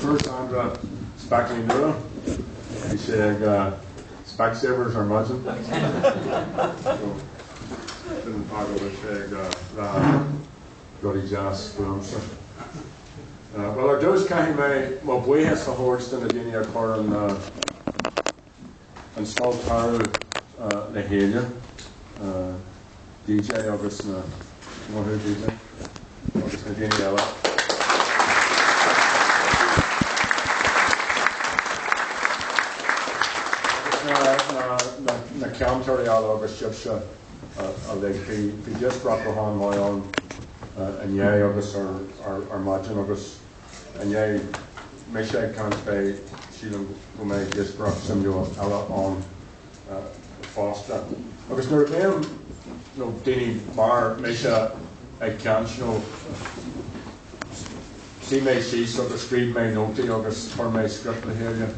first Andra Spackling Nura. He said, Specsavers are muzzin. Didn't talk about saying, Bloody Jazz, Wilmster. Well, our does kind of well, we has the horse in the Guinea Corn and Small Tower, the Halia, DJ, August, you know who DJ? August, the Guinea Ella. Na counter all August, just like we just brought the hand my own. And yeah, August or margin August, and yeah, make sure I can't pay. She don't go make this brought some you a lot on faster. August no them no Dini bar make sure I can't see me see sort of street may note August for my script here you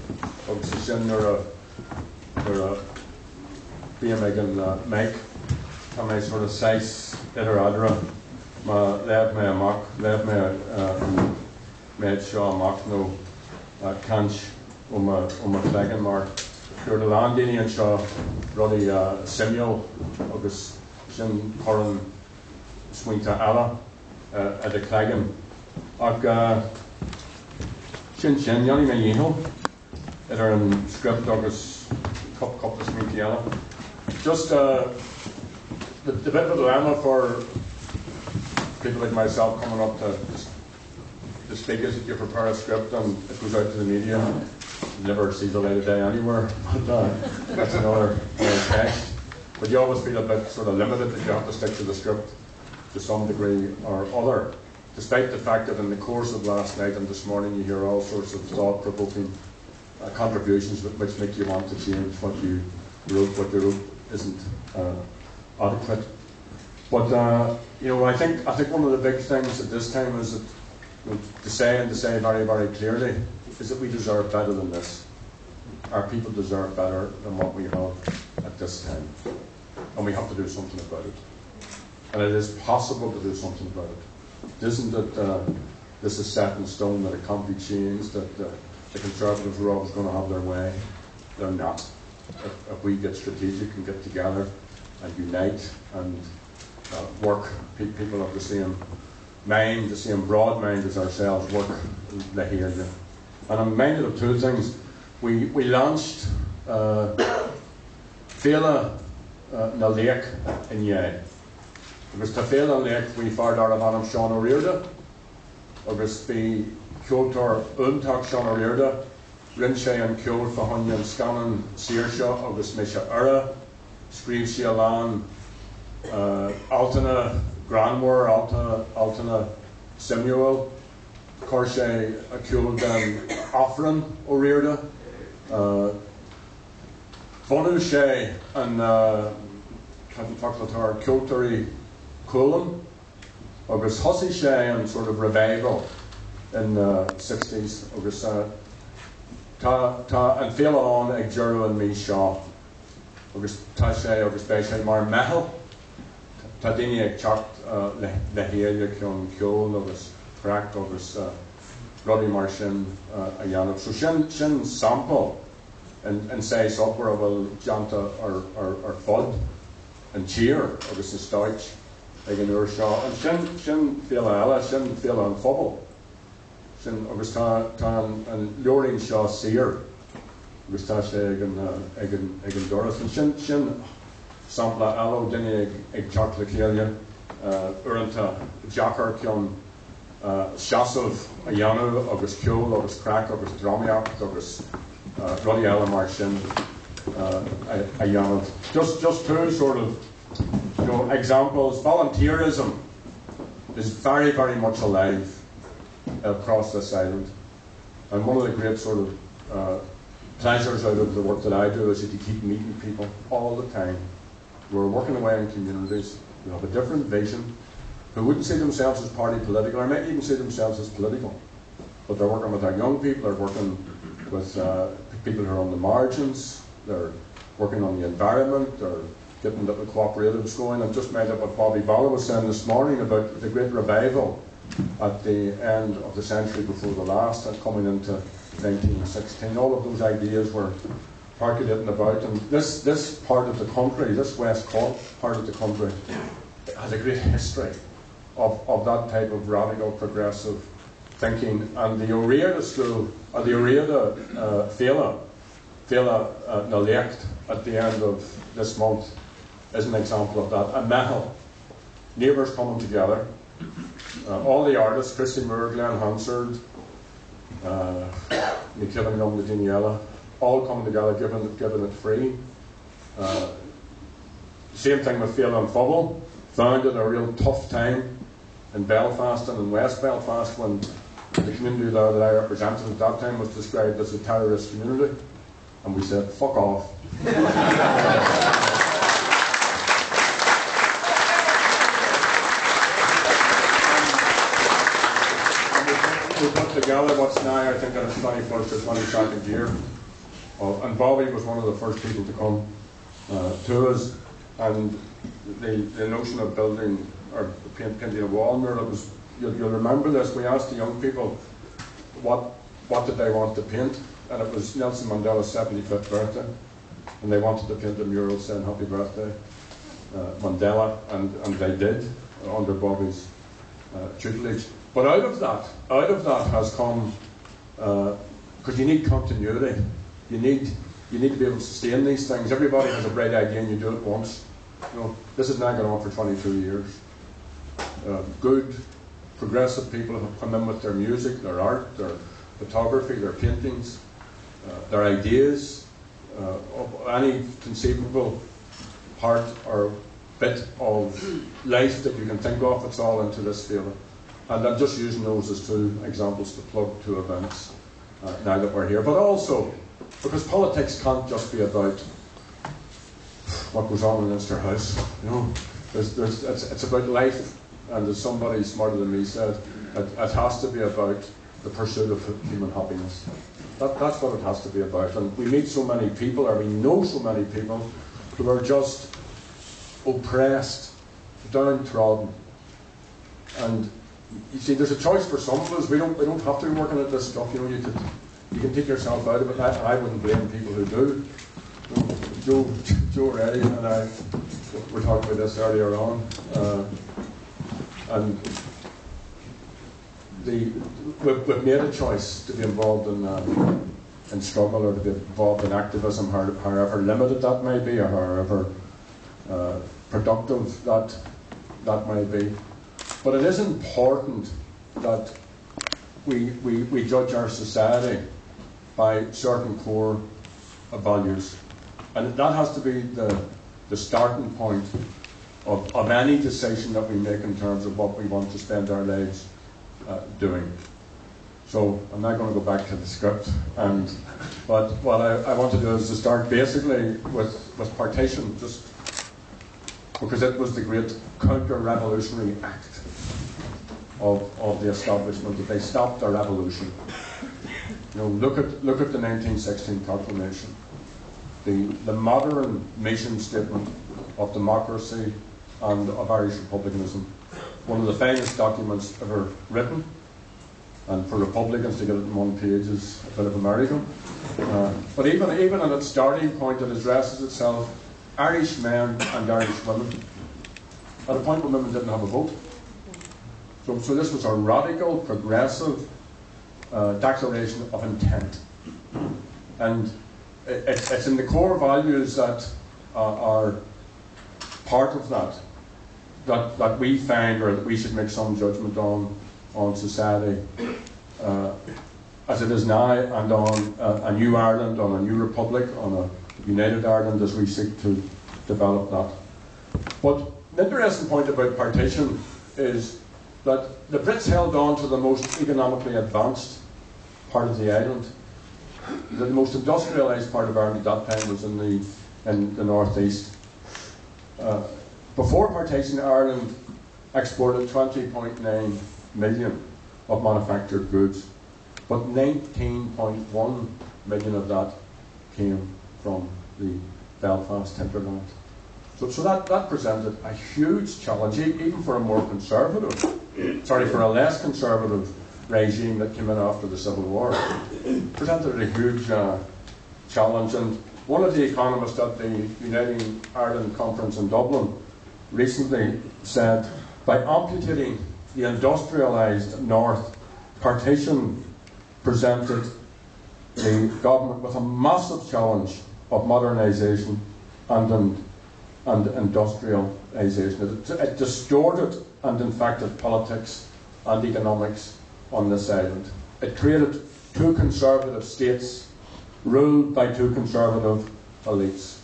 August is in or be making make and my sort of size either other. Maar leert mij mak, leert mij met zo mak no kans om een klein maar door de landing en zo rodi Samuel August zijn Corin swinta alla at de klein ook zijn Jannie met Jeno er een script August kop de swinta alla just the bit of a dilemma for people like myself coming up to speak is that you prepare a script and it goes out to the media and never sees the light of day anywhere. But that's another text. But you always feel a bit sort of limited that you have to stick to the script to some degree or other, despite the fact that in the course of last night and this morning you hear all sorts of thought-provoking contributions which make you want to change what you wrote isn't adequate. But you know, I think one of the big things at this time is that to say very, very clearly is that we deserve better than this. Our people deserve better than what we have at this time, and we have to do something about it. And it is possible to do something about it. It isn't that this is set in stone, that it can't be changed, that the Conservatives are always going to have their way. They're not. If we get strategic and get together and unite and work, people of the same mind, the same broad mind as ourselves, work the here. And I'm minded of two things. We launched Féin na Lake in Yea. Agus ta Féin na Lake we fired out of Anam Sean O'Riordan. Agus the Kyotor Untag Sean O'Riordan. Rinshay and Kyotor Fahanya and Scannon Searshaw. Agus Misha Ura. Screeve Shialan. Altana Granmore, Altana Samuel, Corse Acul and Offran O'Riordan, Vonu Shea and Catafaclatar Kiltary Coolum, August Hussey Shea and sort of revival in the 60s, August and Féin on ag Gerry and me Shaw, August Tashay, August Beishay Mar Mehel. Tadini ag chat le héile cion ceol agus crack agus ruddy mar sin a dhéanamh. So sin sample and says up where bhfuil janta ar fud and cheer agus an stoich ag an uair seo. And sin féile eile, sin féile an phobal. Sin agus tá an leoring seo sír agus tá sé ag an doras. And sin sampla alo dine ag chocolate clelia uranta jacker kion shasov ayanu agus kul agus crack agus dramiak agus ruddy ala marshin ayanu. Just two sort of examples. Volunteerism is very, very much alive across this island, and one of the great sort of pleasures out of the work that I do is that you keep meeting people all the time. We're working away in communities who have a different vision, who wouldn't see themselves as party political, or might even see themselves as political. But they're working with our young people, they're working with people who are on the margins, they're working on the environment, they're getting little cooperatives going. I've just made up what Bobby Balla was saying this morning about the great revival at the end of the century before the last and coming into 1916. All of those ideas were percolating about, and this part of the country, this West Cork part of the country, has a great history of that type of radical progressive thinking. And the Oreada school, or the Oreada Féin na Leacht at the end of this month is an example of that. And now, neighbours coming together, all the artists, Christy Moore, Glenn Hansard, Nicola Young, the Daniela, all coming together, giving it free. Same thing with Féin and Fubble, found in a real tough time in Belfast and in West Belfast, when the community there that I represented at that time was described as a terrorist community, and we said, fuck off. We put together what's now, I think, in its 21st or 22nd year. And Bobby was one of the first people to come to us. And the notion of building or painting a wall mural, you'll remember this, we asked the young people what did they want to paint, and it was Nelson Mandela's 75th birthday, and they wanted to paint a mural saying happy birthday, Mandela, and they did, under Bobby's tutelage. But out of that has come, because you need continuity, you need to be able to sustain these things. Everybody has a bright idea and you do it once. You know, this is now going on for 22 years. Good, progressive people have come in with their music, their art, their photography, their paintings, their ideas, of any conceivable part or bit of life that you can think of. It's all into this field. And I'm just using those as two examples to plug two events now that we're here. But also, because politics can't just be about what goes on in Leinster House. You know, it's about life, and as somebody smarter than me said, it has to be about the pursuit of human happiness. That's what it has to be about. And we meet so many people, or we know so many people, who are just oppressed, downtrodden. And you see, there's a choice for some of us. We don't have to be working at this stuff. You know, you can take yourself out of it. I wouldn't blame people who do. Joe Reddy and I were talking about this earlier on, and we've made a choice to be involved in struggle, or to be involved in activism, however limited that may be, or however productive that may be. But it is important that we judge our society by certain core values. And that has to be the starting point of any decision that we make in terms of what we want to spend our lives doing. So I'm not going to go back to the script. But what I want to do is to start basically with partition, just because it was the great counter-revolutionary act of the establishment, that they stopped the revolution. You know, look at the 1916 proclamation, the modern mission statement of democracy and of Irish republicanism. One of the finest documents ever written, and for Republicans to get it in one page is a bit of a miracle. But even at its starting point, it addresses itself Irish men and Irish women, at a point when women didn't have a vote. So this was a radical, progressive declaration of intent. And it's in the core values that are part of that we find, or that we should make some judgment on society as it is now, and on a new Ireland, on a new republic, on a united Ireland as we seek to develop that. But the interesting point about partition is that the Brits held on to the most economically advanced part of the island. The most industrialised part of Ireland at that time was in the northeast. Before partition, Ireland exported 20.9 million of manufactured goods, but 19.1 million of that came from the Belfast hinterland. So that presented a huge challenge, even for a more conservative, for a less conservative regime that came in after the Civil War. Presented a huge challenge. And one of the economists at the Uniting Ireland Conference in Dublin recently said, by amputating the industrialised North, partition presented the government with a massive challenge of modernisation and industrialisation. It distorted and infected politics and economics on this island. It created two conservative states ruled by two conservative elites.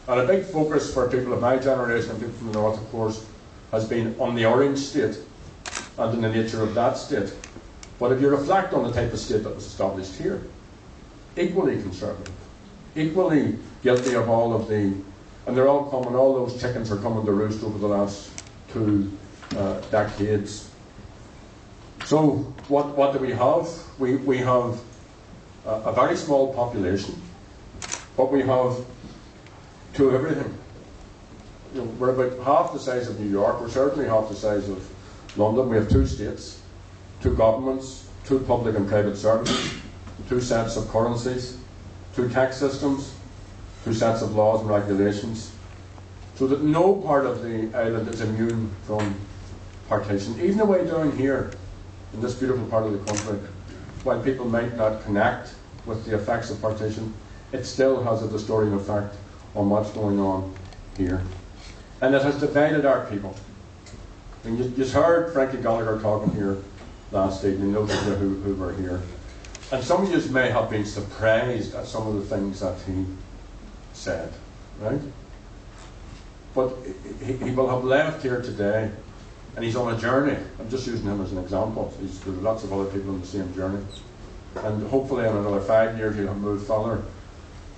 And a big focus for people of my generation and people from the North, of course, has been on the Orange State and in the nature of that state. But if you reflect on the type of state that was established here, equally conservative, equally guilty of all of the, and they're all coming, all those chickens are coming to roost over the last 2 decades. So what do we have? We have a very small population, but we have two everything. You know, we're about half the size of New York, we're certainly half the size of London. We have 2 states, 2 governments, 2 public and private services, 2 sets of currencies, 2 tax systems, 2 sets of laws and regulations, so that no part of the island is immune from partition. Even the way down here, in this beautiful part of the country, while people might not connect with the effects of partition, it still has a distorting effect on what's going on here. And it has divided our people. And you heard Frankie Gallagher talking here last evening, those of you who were here. And some of you may have been surprised at some of the things that he said, right? But he will have left here today, and he's on a journey. I'm just using him as an example. There's lots of other people on the same journey. And hopefully in another 5 years he'll have moved further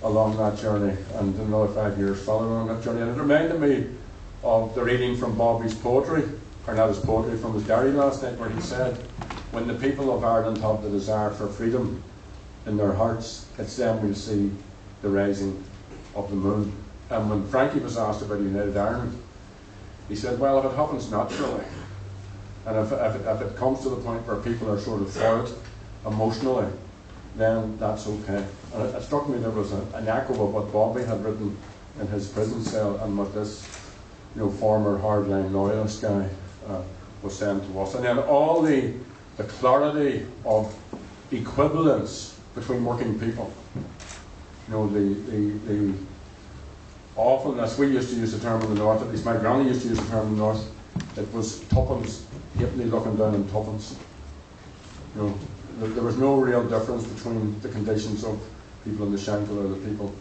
along that journey, and in another 5 years further along that journey. And it reminded me of the reading from Bobby's poetry, or not his poetry, from his Gerry last night, where he said, when the people of Ireland have the desire for freedom in their hearts, it's then we'll see the rising of the moon. And when Frankie was asked about United Ireland, he said, well, if it happens naturally, and if it comes to the point where people are sort of for it emotionally, then that's okay. And it struck me there was an echo of what Bobby had written in his prison cell, and what this former hardline loyalist guy was saying to us. And then all the clarity of equivalence between working people. The awfulness, we used to use the term in the North, at least my granny used to use the term in the North, it was tuppence, halfpenny looking down in tuppence. There was no real difference between the conditions of people in the Shankill or the people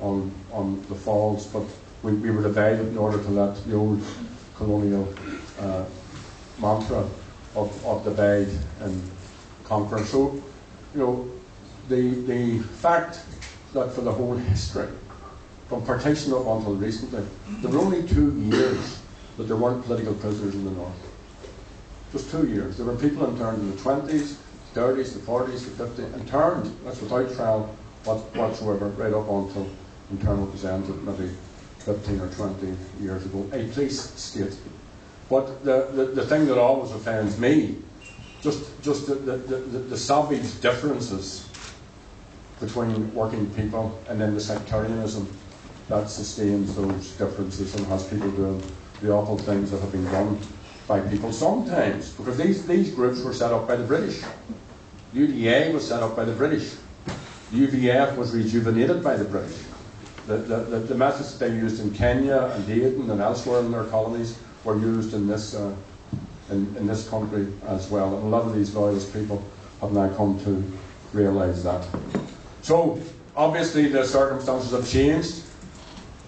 on the Falls, but we were divided in order to let the old colonial mantra of divide and conquer. So, the fact that for the whole history, from partition up until recently, there were only 2 years that there weren't political prisoners in the North. Just 2 years. There were people interned in the 20s, 30s, the 40s, the 50s, interned, that's without trial whatsoever, right up until internment was ended maybe 15 or 20 years ago. A police state. But the thing that always offends me, just the savage differences between working people, and then the sectarianism that sustains those differences and has people doing the awful things that have been done by people sometimes, because these groups were set up by the British. The UDA was set up by the British. The UVF was rejuvenated by the British. The methods that they used in Kenya and Aden and elsewhere in their colonies were used in this country as well. And a lot of these loyalist people have now come to realise that. So, obviously the circumstances have changed.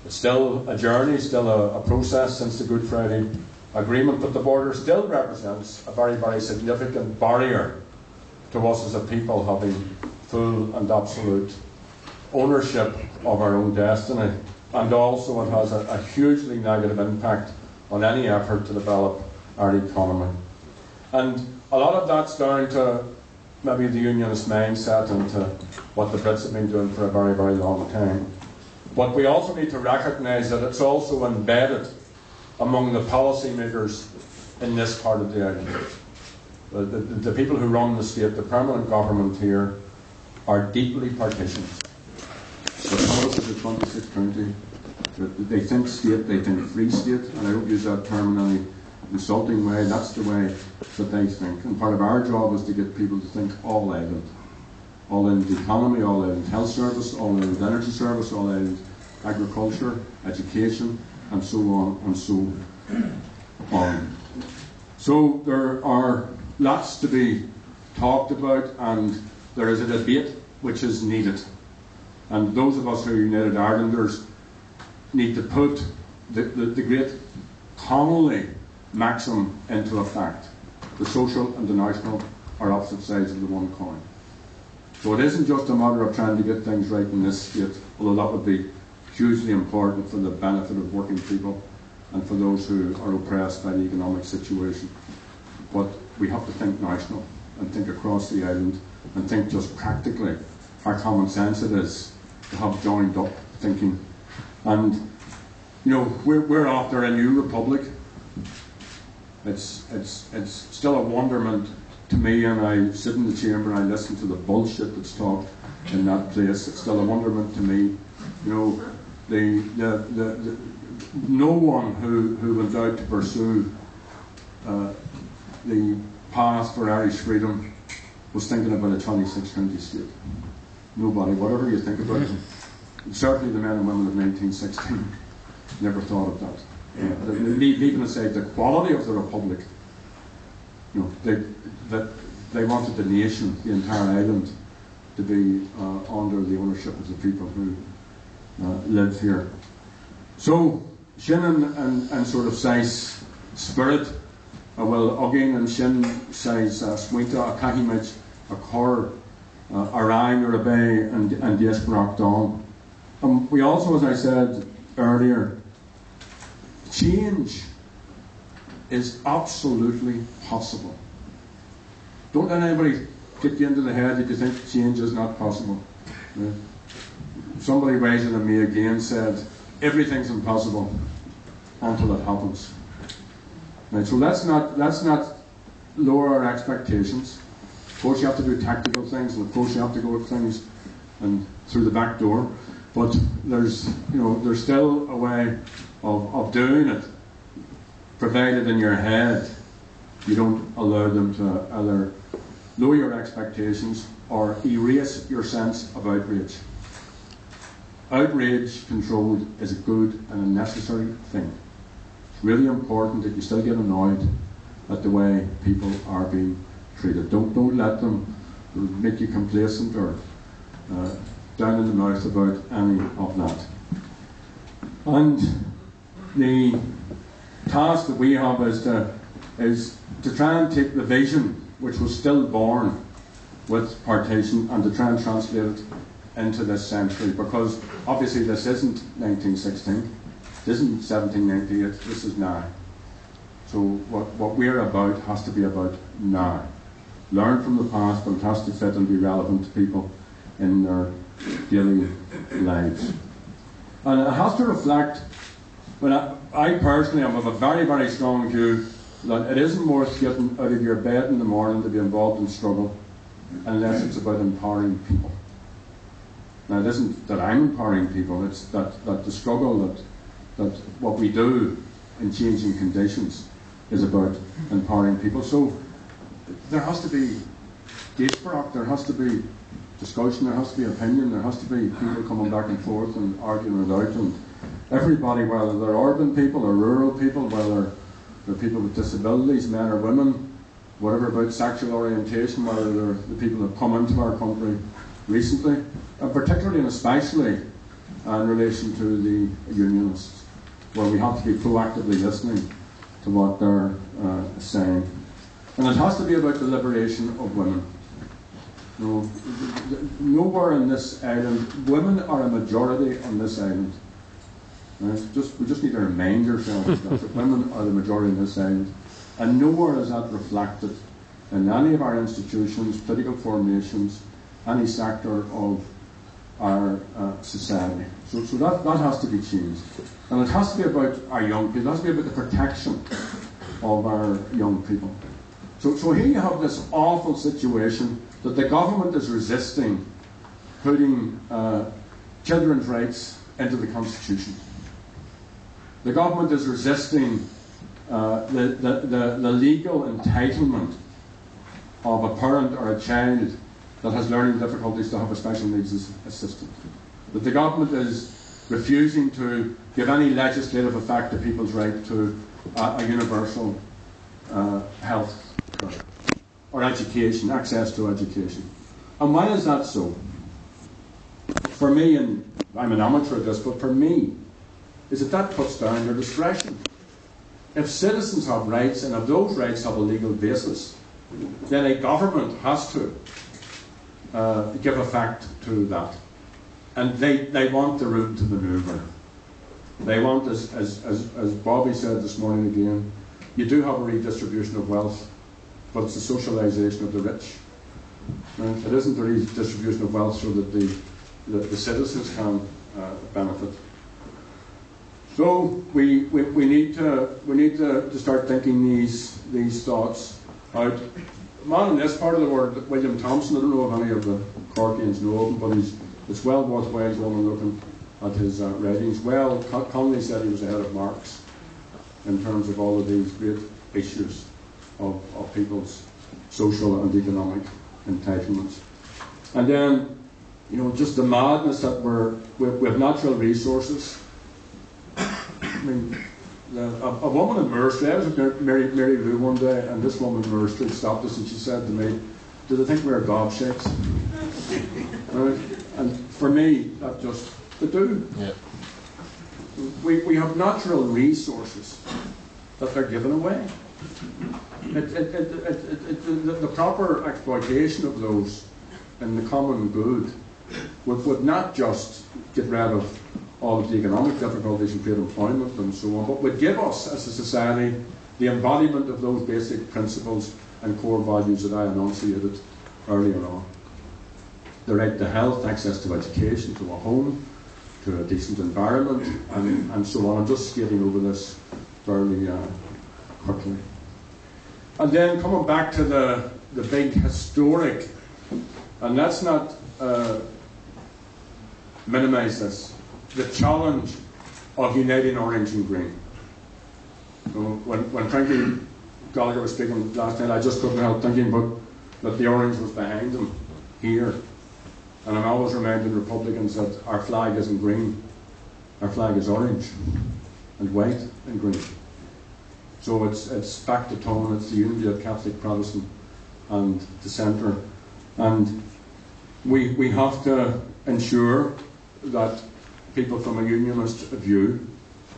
It's still a journey, still a process since the Good Friday Agreement, but the border still represents a very, very significant barrier to us as a people having full and absolute ownership of our own destiny. And also it has a hugely negative impact on any effort to develop our economy. And a lot of that's down to maybe the unionist mindset and to what the Brits have been doing for a very, very long time. But we also need to recognise that it's also embedded among the policymakers in this part of the island. The people who run the state, the permanent government here, are deeply partitioned. The policy of the 26th county, they think state, they think free state, and I don't use that term in any insulting way. That's the way that they think. And part of our job is to get people to think all island. All island economy, all island health service, all island energy service, all island agriculture, education, and so on and so on. So there are lots to be talked about, and there is a debate which is needed. And those of us who are United Irelanders need to put the great Connolly maxim into effect. The social and the national are opposite sides of the one coin. So it isn't just a matter of trying to get things right in this state, although that would be hugely important for the benefit of working people and for those who are oppressed by the economic situation. But we have to think national and think across the island and think just practically how common sense it is to have joined up thinking. And, you know, we're after a new republic. It's still a wonderment to me, and I sit in the chamber and I listen to the bullshit that's talked in that place. It's still a wonderment to me. You know, no one who went out to pursue the path for Irish freedom was thinking about a 26th county state. Nobody, whatever you think about them. Certainly the men and women of 1916 never thought of that. Leaving aside the quality of the republic, you know, they wanted the nation, the entire island, to be under the ownership of the people who live here. So, Sinn and sort of says spirit, well, again, and Sinn says smuita, a kahimage, a cor, a rhyme or a bay, and yes, Brockdown. We also, as I said earlier, change is absolutely possible. Don't let anybody get you into the head that you think change is not possible. Somebody wiser than me again said, everything's impossible until it happens. Right, so let's not lower our expectations. Of course you have to do tactical things, and of course you have to go at things and through the back door, but there's still a way of doing it, provided in your head you don't allow them to either lower your expectations or erase your sense of outrage. Outrage controlled is a good and a necessary thing. It's really important that you still get annoyed at the way people are being treated. Don't let them make you complacent or down in the mouth about any of that. And the task that we have is to try and take the vision which was still born with partition and to try and translate it into this century, because obviously this isn't 1916, this isn't 1798, this is now. So what we're about has to be about now. Learn from the past, but it has to fit and be relevant to people in their daily lives. And it has to reflect, I personally am of a very, very strong view that it isn't worth getting out of your bed in the morning to be involved in struggle unless it's about empowering people. Now, it isn't that I'm empowering people, it's that the struggle, that what we do in changing conditions is about empowering people. So there has to be Gaesbrock, there has to be discussion, there has to be opinion, there has to be people coming back and forth and arguing it out, and everybody, whether they're urban people or rural people, whether they're people with disabilities, men or women, whatever about sexual orientation, whether they're the people that have come into our country recently, and particularly and especially in relation to the unionists, where we have to be proactively listening to what they're saying. And it has to be about the liberation of women. Nowhere in this island, women are a majority on this island. Right? We just need to remind ourselves that women are the majority in this island. And nowhere is that reflected in any of our institutions, political formations, any sector of our society. So that has to be changed. And it has to be about our young people. It has to be about the protection of our young people. So here you have this awful situation that the government is resisting putting children's rights into the Constitution. The government is resisting the legal entitlement of a parent or a child that has learning difficulties to have a special needs assistant. That the government is refusing to give any legislative effect to people's right to a universal health care or education, access to education. And why is that so? For me, and I'm an amateur at this, but for me, is that puts down their discretion. If citizens have rights, and if those rights have a legal basis, then a government has to give effect to that. And they want the room to manoeuvre. They want, as Bobby said this morning again, you do have a redistribution of wealth, but it's the socialisation of the rich. Right? It isn't the redistribution of wealth so that the citizens can benefit. So we need to start thinking these thoughts out. A man in this part of the world, William Thompson, I don't know if any of the Corkians know him, but it's well worthwhile going and looking at his writings. Well, Connolly said he was ahead of Marx in terms of all of these great issues of people's social and economic entitlements. And then, just the madness that we have natural resources. I mean, a woman in Moore Street, I was at Mary Lou one day, and this woman in Moore Street stopped us and she said to me, "Do they think we're gobshites?" Right? And for me, that just, they do. Yeah. We have natural resources that they're given away. The proper exploitation of those in the common good would not just get rid of all of the economic difficulties and create employment and so on, but would give us as a society the embodiment of those basic principles and core values that I enunciated earlier on. The right to health, access to education, to a home, to a decent environment, and so on. I'm just skating over this fairly quickly. And then coming back to the big historic, and let's not minimise this, the challenge of uniting orange and green. So when Frankie Gallagher was speaking last night, I just couldn't help thinking that the orange was behind him here. And I'm always reminding Republicans that our flag isn't green, our flag is orange and white and green. So it's back to tone, it's the unity of Catholic, Protestant and dissenter. And we have to ensure that people from a unionist view,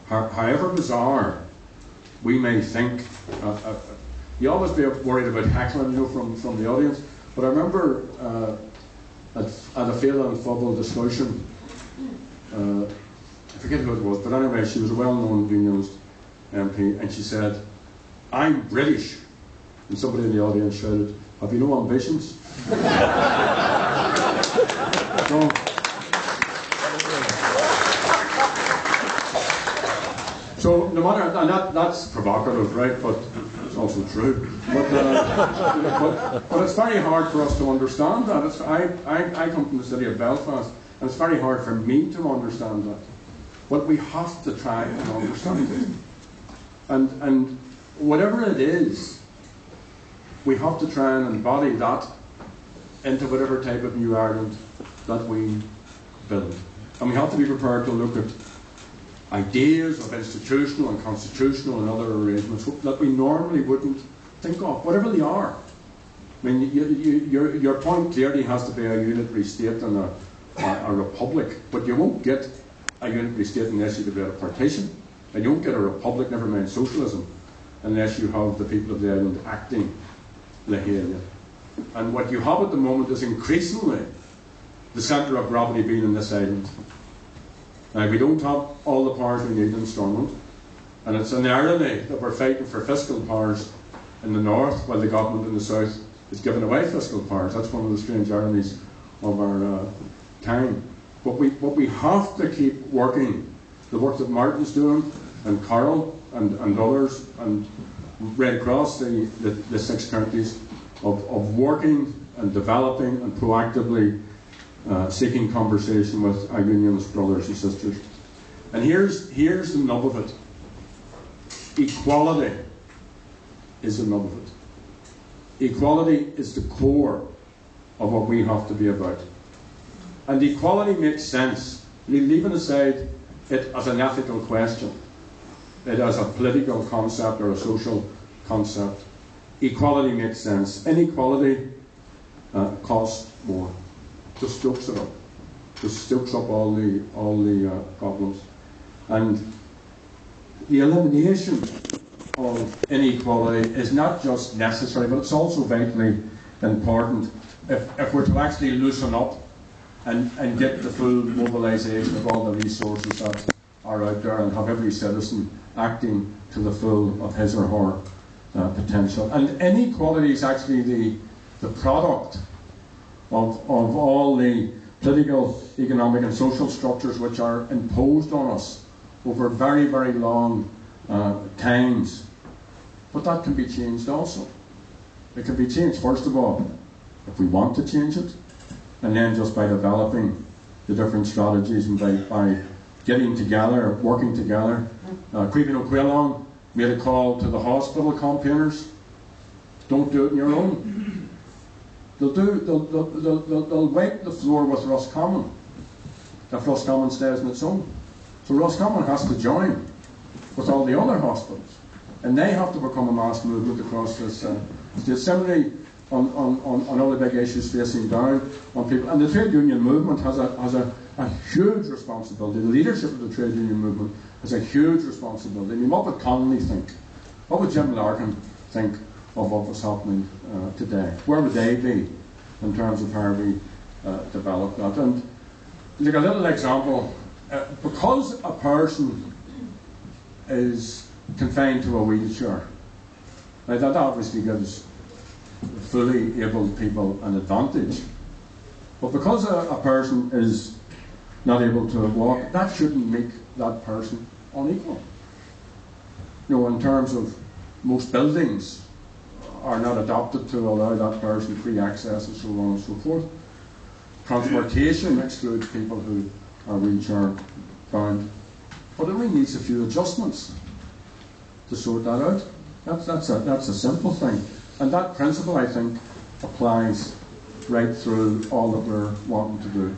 however bizarre we may think, you always be worried about heckling, from the audience. But I remember at a Féin and Fubble discussion, I forget who it was, but anyway, she was a well-known unionist MP, and she said, "I'm British," and somebody in the audience shouted, "Have you no ambitions?" So no matter, and that's provocative, right? But it's also true. But it's very hard for us to understand that. I come from the city of Belfast, and it's very hard for me to understand that. But we have to try and understand it. And whatever it is, we have to try and embody that into whatever type of new Ireland that we build. And we have to be prepared to look at ideas of institutional and constitutional and other arrangements that we normally wouldn't think of, whatever they are. I mean, your point clearly has to be a unitary state and a republic, but you won't get a unitary state unless you get a partition, and you won't get a republic, never mind socialism, unless you have the people of the island acting like it. And what you have at the moment is increasingly the centre of gravity being in this island. Now, we don't have all the powers we need in Stormont, and it's an irony that we're fighting for fiscal powers in the north while the government in the south is giving away fiscal powers. That's one of the strange ironies of our time. But we have to keep working. The work that Martin's doing, and Carol, and others, and Red Cross, the 6 counties, of working and developing and proactively seeking conversation with our unionist brothers and sisters. And here's the nub of it. Equality is the nub of it. Equality is the core of what we have to be about. And equality makes sense, leaving aside it as an ethical question, it as a political concept or a social concept. Equality makes sense. Inequality costs more. Just stokes it up. Just stokes up all the problems. And the elimination of inequality is not just necessary, but it's also vitally important if we're to actually loosen up and get the full mobilisation of all the resources that are out there and have every citizen acting to the full of his or her potential. And inequality is actually the product of all the political, economic and social structures which are imposed on us over very, very long times. But that can be changed also. It can be changed, first of all, if we want to change it, and then just by developing the different strategies and by getting together, working together. Creeping O'Quillan made a call to the hospital campaigners: don't do it on your own. They'll wipe the floor with Roscommon if Roscommon stays on its own. So Roscommon has to join with all the other hospitals, and they have to become a mass movement across this state. Similarly, on other big issues facing down on people, and the trade union movement has a huge responsibility. The leadership of the trade union movement has a huge responsibility. I mean, what would Connolly think? What would Jim Larkin think of what was happening today? Where would they be in terms of how we develop that? And like a little example, because a person is confined to a wheelchair, now that obviously gives fully able people an advantage. But because a person is not able to walk, that shouldn't make that person unequal. You know, in terms of most buildings are not adapted to allow that person free access and so on and so forth. Transportation excludes people who are wheelchair bound. But it only needs a few adjustments to sort that out. That's a simple thing. And that principle, I think, applies right through all that we're wanting to do.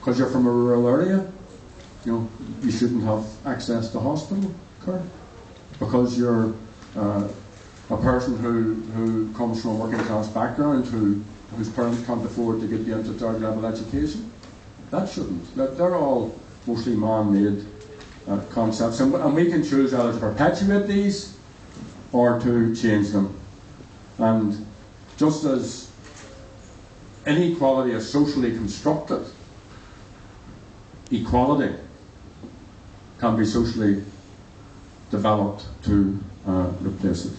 Because you're from a rural area, you know, you shouldn't have access to hospital care. Because you're a person who comes from a working class background, whose parents can't afford to get you into third level education, that shouldn't. They're all mostly man-made concepts. And we can choose either to perpetuate these or to change them. And just as inequality is socially constructed, equality can be socially developed to replace it.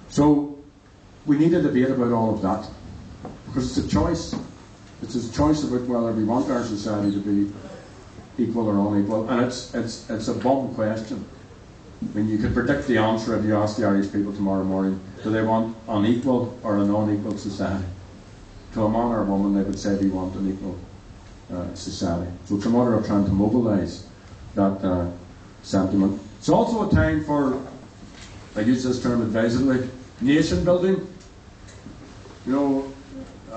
So we need a debate about all of that, because it's a choice. It's a choice about whether we want our society to be equal or unequal, and it's a bomb question. I mean, you could predict the answer if you ask the Irish people tomorrow morning: do they want an equal or an unequal society? To a man or a woman, they would say we want an equal society. So it's a matter of trying to mobilise that sentiment. It's also a time for, I use this term advisedly, nation building. You know,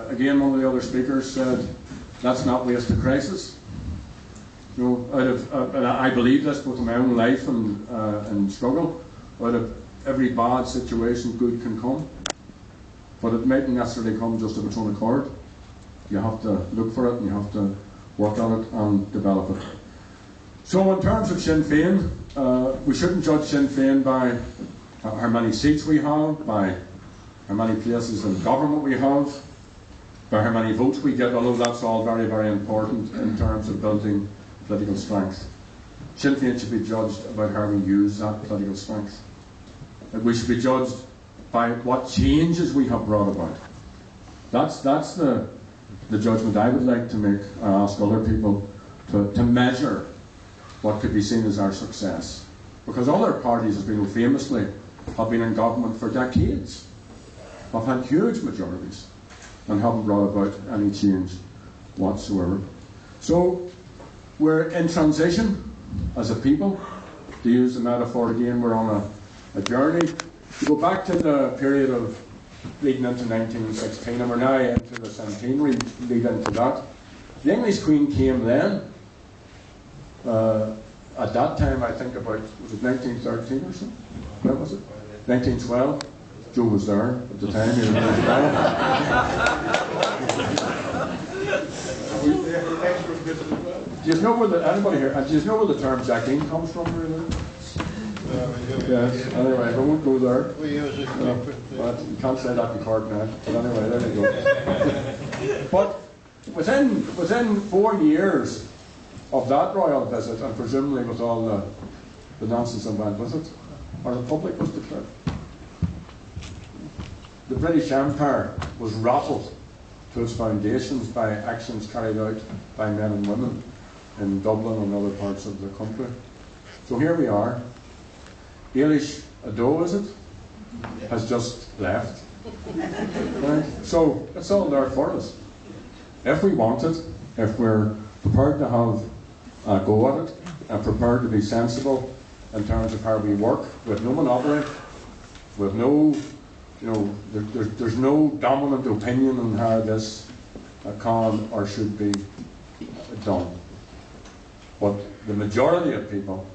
again, one of the other speakers said, let's not waste a crisis. You know, and I believe this both in my own life and struggle. Out of every bad situation, good can come. But it mightn't necessarily come just of its own accord. You have to look for it, and you have to work on it and develop it. So in terms of Sinn Féin, we shouldn't judge Sinn Féin by how many seats we have, by how many places in government we have, by how many votes we get, although that's all very, very important in terms of building political strength. Sinn Féin should be judged about how we use that political strength. We should be judged by what changes we have brought about. That's the the judgment I would like to make, I ask other people to measure what could be seen as our success. Because other parties, as we know famously, have been in government for decades, have had huge majorities, and haven't brought about any change whatsoever. So we're in transition as a people. To use the metaphor again, we're on a journey. To go back to the period of leading into 1916, and we're now into the centenary lead into that. The English Queen came then. At that time, I think about, was it 1913 or something? When was it? 1912. Joe was there at the time. He was do you know where the, anybody here, do you know where the term Jacqueline comes from? Really? Yes, anyway, we won't go there. We use it. But you can't say that in Cork now. But anyway, there you go. But within 4 years of that royal visit, and presumably with all the nonsense that went with it, our republic was declared. The British Empire was rattled to its foundations by actions carried out by men and women in Dublin and other parts of the country. So here we are. Eilish Ado, is it? Has just left. Right? So it's all there for us. If we want it, if we're prepared to have a go at it, and prepared to be sensible in terms of how we work, with no monopoly, with no, there's no dominant opinion on how this can or should be done. But the majority of people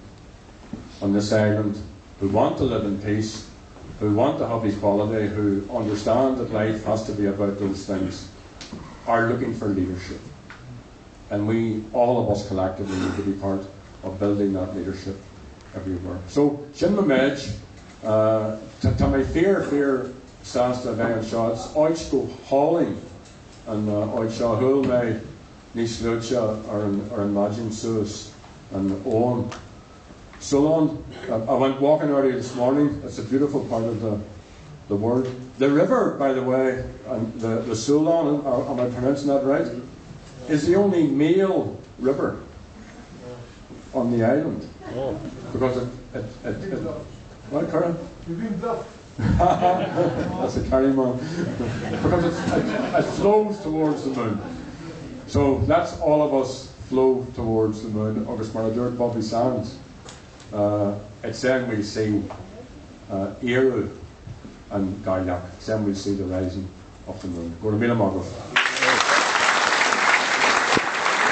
on this island who want to live in peace, who want to have equality, who understand that life has to be about those things, are looking for leadership. And we, all of us collectively, need to be part of building that leadership everywhere. So, Sinn Mamej, to my fear Sasta Féin shots, oich go hauling, and oich shahul me nis lucha or imagine sus and Owen. Solon, I went walking earlier this morning. It's a beautiful part of the world. The river, by the way, and the Solon, am I pronouncing that right? Is the only male river on the island. Oh. Because it what, Karen? You've been bluffed. That's a carry man. Because it flows towards the moon. So that's all of us flow towards the moon. August Maradur, Bobby Sands. It's then we see Eru and Garliak. It's then we see the rising of the moon. Go to Mila Margaret.